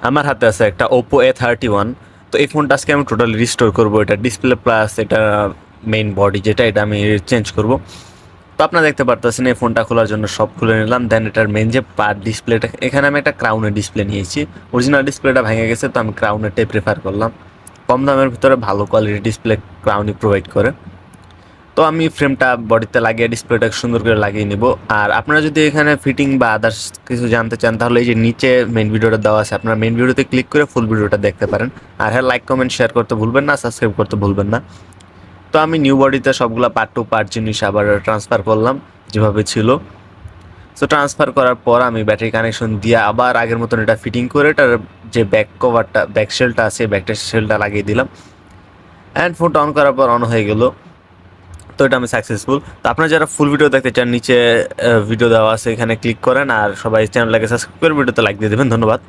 আমার হাতে আছে একটা Oppo A31। তো এই ফোনটা আজকে আমি টোটালি রিস্টোর করবো, এটা ডিসপ্লে প্লাস এটা মেইন বডি যেটা এটা আমি চেঞ্জ করব। তো আপনারা দেখতে পারতেছেন এই ফোনটা খোলার জন্য সব খুলে নিলাম, দেন এটার মেইন যে পার্ট ডিসপ্লেটা, এখানে আমি একটা ক্রাউনের ডিসপ্লে নিয়েছি। অরিজিনাল ডিসপ্লেটা ভেঙে গেছে, তো আমি ক্রাউনেরটাই প্রেফার করলাম। কম দামের ভিতরে ভালো কোয়ালিটির ডিসপ্লে ক্রাউনই প্রোভাইড করে। তো আমি ফ্রেমটা বডিতে লাগিয়ে ডিসপ্লেটা সুন্দর করে লাগিয়ে নিব। আর আপনারা যদি এখানে ফিটিং বা আদার্স কিছু জানতে চান তাহলে এই যে নিচে মেইন ভিডিওটা দেওয়া আছে, আপনারা মেইন ভিডিওতে ক্লিক করে ফুল ভিডিওটা দেখতে পারেন। আর হ্যাঁ, লাইক কমেন্ট শেয়ার করতে ভুলবেন না, সাবস্ক্রাইব করতে ভুলবেন না। তো আমি নিউ বডিতে সবগুলা পার্ট টু পার্ট জিনিস আবার ট্রান্সফার করলাম যেভাবে ছিল। সো ট্রান্সফার করার পর আমি ব্যাটারি কানেকশন দিয়ে আবার আগের মতন এটা ফিটিং করে এটার যে ব্যাক কভারটা ব্যাক শেলটা আছে ব্যাকটা শেলটা লাগিয়ে দিলাম। অ্যান্ড ফোনটা অন করার পর অন হয়ে গেল। তো এটা আমি সাকসেসফুল। তো আপনারা যারা ফুল ভিডিও দেখতে চান নিচে ভিডিও দেওয়া আছে, এখানে ক্লিক করেন। আর সবাই চ্যানেলটাকে সাবস্ক্রাইব করে ভিডিওতে লাইক দিয়ে দেবেন। ধন্যবাদ।